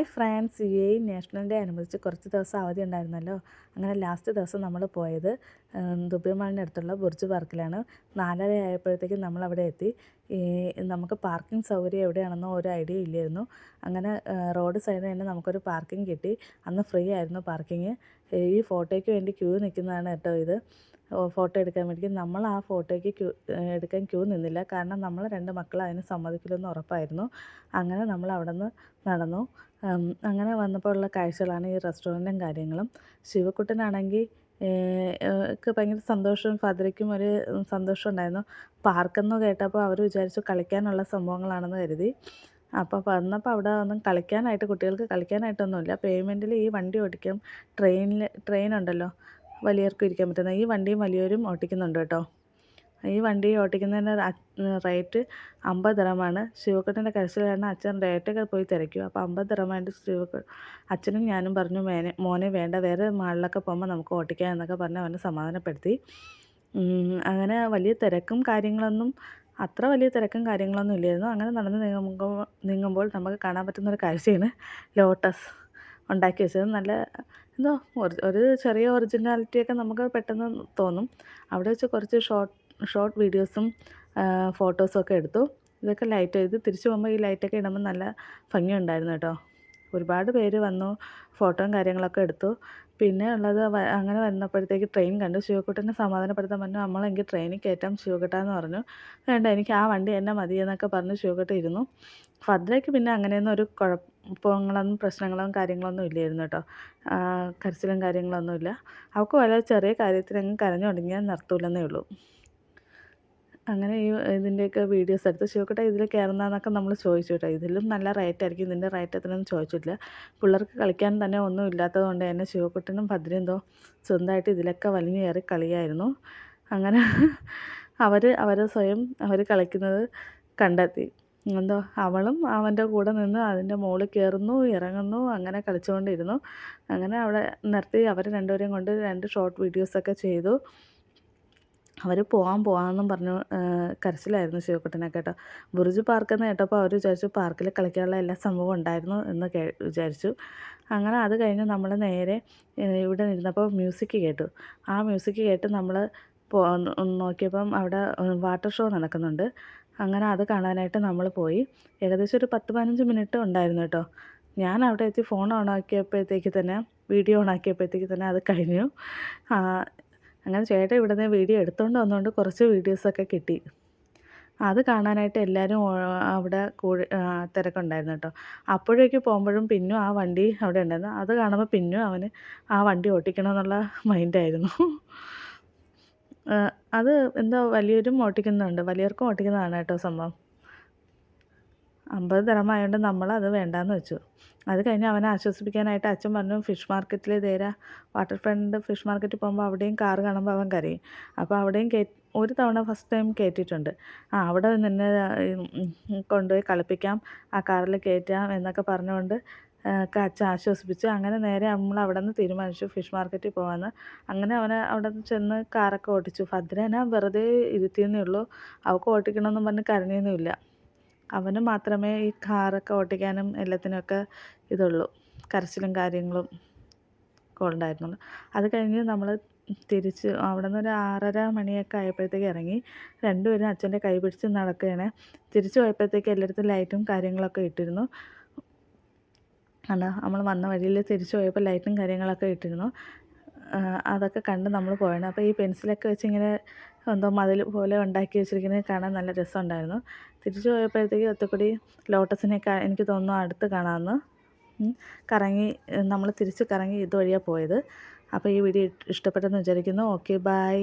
Hi friends, national day അനുബന്ധിച്ച് കുറച്ച് ദിവസം അവധി ഉണ്ടായിരുന്നല്ലോ. അങ്ങനെ ലാസ്റ്റ് ദിവസം നമ്മൾ പോയത് ദുബൈ മാളിൻ്റെ അടുത്തുള്ള ബുർജ് പാർക്കിലാണ്. 4:30 ആയപ്പോഴത്തേക്കും നമ്മളവിടെ എത്തി. നമുക്ക് പാർക്കിംഗ് സൗകര്യം എവിടെയാണെന്നോ ഒരു ഐഡിയ ഇല്ലായിരുന്നു. അങ്ങനെ റോഡ് സൈഡിൽ തന്നെ നമുക്കൊരു പാർക്കിംഗ് കിട്ടി. അന്ന് ഫ്രീ ആയിരുന്നു പാർക്കിങ്. ഈ ഫോട്ടോയ്ക്ക് വേണ്ടി ക്യൂ നിൽക്കുന്നതാണ് കേട്ടോ ഇത്. ഫോട്ടോ എടുക്കാൻ വേണ്ടി നമ്മൾ ആ ഫോട്ടോയ്ക്ക് എടുക്കാൻ ക്യൂ നിന്നില്ല. കാരണം നമ്മൾ 2 മക്കൾ അതിന് സമ്മതിക്കില്ലെന്ന് ഉറപ്പായിരുന്നു. അങ്ങനെ നമ്മൾ അവിടെ നിന്ന് നടന്നു. അങ്ങനെ വന്നപ്പോൾ ഉള്ള കാഴ്ചകളാണ് ഈ റെസ്റ്റോറൻറ്റും കാര്യങ്ങളും. ശിവക്കുട്ടനാണെങ്കിൽ ഒക്കെ ഭയങ്കര സന്തോഷവും ഫാദറിക്കും ഒരു സന്തോഷം ഉണ്ടായിരുന്നു. പാർക്കെന്ന് കേട്ടപ്പോൾ അവർ വിചാരിച്ചു കളിക്കാനുള്ള സംഭവങ്ങളാണെന്ന് കരുതി. അപ്പോൾ വന്നപ്പോൾ അവിടെ ഒന്നും കളിക്കാനായിട്ട്, കുട്ടികൾക്ക് കളിക്കാനായിട്ടൊന്നുമില്ല. പേയ്മെൻറ്റിൽ ഈ വണ്ടി ഓടിക്കും. ട്രെയിൻ ഉണ്ടല്ലോ, വലിയവർക്കും ഇരിക്കാൻ പറ്റുന്ന ഈ വണ്ടിയും വലിയവരും ഓട്ടിക്കുന്നുണ്ട് കേട്ടോ. ഈ വണ്ടി ഓട്ടിക്കുന്നതിൻ്റെ റേറ്റ് 50 ദിറമാണ്. ശിവക്കുട്ടൻ്റെ കരച്ചിൽ കാരണം അച്ഛൻ റേറ്റൊക്കെ പോയി തിരക്കും. അപ്പോൾ 50 ദിറമായിട്ട് അച്ഛനും ഞാനും പറഞ്ഞു, മോനെ വേണ്ട, വേറെ മാളിലൊക്കെ പോകുമ്പോൾ നമുക്ക് ഓട്ടിക്കാം എന്നൊക്കെ പറഞ്ഞ് അവനെ സമാധാനപ്പെടുത്തി. അങ്ങനെ വലിയ തിരക്കും കാര്യങ്ങളൊന്നും ഇല്ലായിരുന്നു. അങ്ങനെ നടന്ന് നീങ്ങുമ്പോൾ നമുക്ക് കാണാൻ പറ്റുന്നൊരു കാഴ്ചയാണ് ലോട്ടസ് ഉണ്ടാക്കി വെച്ചത്. നല്ല എന്തോ ഒരു ചെറിയ ഒറിജിനാലിറ്റിയൊക്കെ നമുക്ക് പെട്ടെന്ന് തോന്നും. അവിടെ വെച്ച് കുറച്ച് ഷോർട്ട് വീഡിയോസും ഫോട്ടോസും ഒക്കെ എടുത്തു. ഇതൊക്കെ ഇത് തിരിച്ചു പോകുമ്പോൾ ഈ ലൈറ്റൊക്കെ ഇടുമ്പോൾ നല്ല ഭംഗിയുണ്ടായിരുന്നു കേട്ടോ. ഒരുപാട് പേര് വന്നു, ഫോട്ടോയും കാര്യങ്ങളൊക്കെ എടുത്തു. പിന്നെ ഉള്ളത് അങ്ങനെ വന്നപ്പോഴത്തേക്ക് ട്രെയിൻ കണ്ടു. ശിവക്കുട്ടനെ സമാധാനപ്പെടുത്താൻ പറഞ്ഞു, നമ്മളെങ്കിൽ ട്രെയിനിൽ കയറ്റാം ശിവക്കുട്ടാന്ന് പറഞ്ഞു. വേണ്ട, എനിക്ക് ആ വണ്ടി തന്നെ മതി എന്നൊക്കെ പറഞ്ഞ് ശിവക്കുട്ട ഇരുന്നു. ഫദ്രയ്ക്ക് പിന്നെ അങ്ങനെയൊന്നും ഒരു പ്രശ്നങ്ങളും കാര്യങ്ങളൊന്നും ഇല്ലായിരുന്നു കേട്ടോ. കരച്ചിലും കാര്യങ്ങളൊന്നുമില്ല. അവൾക്ക് വളരെ ചെറിയ കാര്യത്തിനങ്ങ് കരഞ്ഞു തുടങ്ങിയാൽ നിർത്തൂലെന്നേ ഉള്ളൂ. അങ്ങനെ ഇതിൻ്റെയൊക്കെ വീഡിയോസ് എടുത്ത് ശിവക്കുട്ട ഇതിൽ കയറുന്നതെന്നൊക്കെ നമ്മൾ ചോദിച്ചു കേട്ടോ. ഇതിലും നല്ല റേറ്റായിരിക്കും, ഇതിൻ്റെ റേറ്റ് എത്രയെന്ന് ചോദിച്ചിട്ടില്ല. പിള്ളേർക്ക് കളിക്കാൻ തന്നെ ഒന്നും ഇല്ലാത്തത് കൊണ്ട് തന്നെ ശിവക്കുട്ടനും ഭദ്രയും എന്തോ സ്വന്തമായിട്ട് ഇതിലൊക്കെ വലിഞ്ഞു കയറി കളിയായിരുന്നു. അങ്ങനെ അവർ കളിക്കുന്നത് കണ്ടെത്തി. എന്തോ അവളും അവൻ്റെ കൂടെ നിന്ന് അതിൻ്റെ മുകളിൽ കയറുന്നു, ഇറങ്ങുന്നു, അങ്ങനെ കളിച്ചുകൊണ്ടിരുന്നു. അങ്ങനെ അവിടെ നിർത്തി അവർ രണ്ടുപേരെയും കൊണ്ട് 2 ഷോർട്ട് വീഡിയോസൊക്കെ ചെയ്തു. അവർ പോകാമെന്നും പറഞ്ഞു കരച്ചിലായിരുന്നു ശിവക്കുട്ടനൊക്കെ കേട്ടോ. ബുർജ് പാർക്കെന്ന് കേട്ടപ്പോൾ അവർ വിചാരിച്ചു പാർക്കിൽ കളിക്കാനുള്ള എല്ലാ സംഭവവും ഉണ്ടായിരുന്നു എന്ന് വിചാരിച്ചു. അങ്ങനെ അത് കഴിഞ്ഞ് നമ്മൾ നേരെ ഇവിടെ നിന്നപ്പോൾ മ്യൂസിക് കേട്ടു. ആ മ്യൂസിക് കേട്ട് നമ്മൾ നോക്കിയപ്പം അവിടെ വാട്ടർ ഷോ നടക്കുന്നുണ്ട്. അങ്ങനെ അത് കാണാനായിട്ട് നമ്മൾ പോയി. ഏകദേശം ഒരു 10-15 മിനിറ്റ് ഉണ്ടായിരുന്നു കേട്ടോ. ഞാൻ അവിടെ എത്തി ഫോൺ വീഡിയോ ഓണാക്കിയപ്പോഴത്തേക്ക് തന്നെ അത് കഴിഞ്ഞു. അങ്ങനെ ചേട്ടൻ ഇവിടുന്ന് വീഡിയോ എടുത്തുകൊണ്ട് വന്നുകൊണ്ട് കുറച്ച് വീഡിയോസൊക്കെ കിട്ടി. അത് കാണാനായിട്ട് എല്ലാവരും അവിടെ തിരക്കുണ്ടായിരുന്നു കേട്ടോ. അപ്പോഴേക്ക് പോകുമ്പോഴും പിന്നും ആ വണ്ടി അവിടെ ഉണ്ടായിരുന്നു. അത് കാണുമ്പോൾ പിന്നും അവന് ആ വണ്ടി ഓട്ടിക്കണമെന്നുള്ള മൈൻഡായിരുന്നു. അത് എന്തോ വലിയവർക്കും ഓട്ടിക്കുന്നതാണ് കേട്ടോ സംഭവം. 50 ദിറമായതുകൊണ്ട് നമ്മളത് വേണ്ടാന്ന് വെച്ചു. അത് കഴിഞ്ഞ് അവനെ ആശ്വസിപ്പിക്കാനായിട്ട് അച്ഛൻ പറഞ്ഞു, ഫിഷ് മാർക്കറ്റിൽ വാട്ടർ ഫ്രണ്ട് ഫിഷ് മാർക്കറ്റിൽ പോകുമ്പോൾ അവിടെയും കാറ് കാണുമ്പോൾ അവൻ കരയും. അപ്പോൾ അവിടെയും ഒരു തവണ ഫസ്റ്റ് ടൈം കയറ്റിയിട്ടുണ്ട്. അവിടെ നിന്നെ കൊണ്ടുപോയി കളിപ്പിക്കാം, ആ കാറിൽ കയറ്റാം എന്നൊക്കെ പറഞ്ഞുകൊണ്ട് അച്ഛൻ ആശ്വസിപ്പിച്ചു. അങ്ങനെ നേരെ നമ്മൾ അവിടെ നിന്ന് തീരുമാനിച്ചു ഫിഷ് മാർക്കറ്റിൽ പോകാമെന്ന്. അങ്ങനെ അവനെ അവിടെ ചെന്ന് കാറൊക്കെ ഓടിച്ചു. ഭദ്രനെ വെറുതെ ഇരുത്തിയെന്നേ ഉള്ളൂ. അവൾക്ക് ഓട്ടിക്കണമെന്നും പറഞ്ഞ് കരഞ്ഞൊന്നുമില്ല. അവന് മാത്രമേ ഈ കാറൊക്കെ ഓട്ടിക്കാനും എല്ലാത്തിനുമൊക്കെ ഇതുള്ളൂ, കരച്ചിലും കാര്യങ്ങളും ഒക്കെ ഉണ്ടായിരുന്നുള്ളൂ. അത് കഴിഞ്ഞ് നമ്മൾ തിരിച്ച് അവിടെ നിന്ന് ഒരു 6:30 മണിയൊക്കെ ആയപ്പോഴത്തേക്ക് ഇറങ്ങി. രണ്ടുപേരും അച്ഛൻ്റെ കൈ പിടിച്ച് നടക്കുകയാണ്. തിരിച്ചു പോയപ്പോഴത്തേക്ക് എല്ലായിടത്തും ലൈറ്റും കാര്യങ്ങളൊക്കെ ഇട്ടിരുന്നു. നമ്മൾ വന്ന വഴിയിൽ തിരിച്ചു പോയപ്പോൾ ലൈറ്റും കാര്യങ്ങളൊക്കെ ഇട്ടിരുന്നു. അതൊക്കെ കണ്ട് നമ്മൾ പോയാണ്. അപ്പോൾ ഈ പെൻസിലൊക്കെ വെച്ച് ഇങ്ങനെ എന്തോ മതിൽ പോലെ ഉണ്ടാക്കി വെച്ചിരിക്കുന്നത് കാണാൻ നല്ല രസമുണ്ടായിരുന്നു. തിരിച്ചു പോയപ്പോഴത്തേക്ക് ഒത്തുകൂടി ലോട്ടസിനെയൊക്കെ എനിക്ക് തോന്നുന്നു അടുത്ത് കാണാമെന്ന് നമ്മൾ തിരിച്ച് കറങ്ങി ഇതുവഴിയാണ് പോയത്. അപ്പോൾ ഈ വീഡിയോ ഇഷ്ടപ്പെട്ടെന്ന് വിചാരിക്കുന്നു. Okay, by.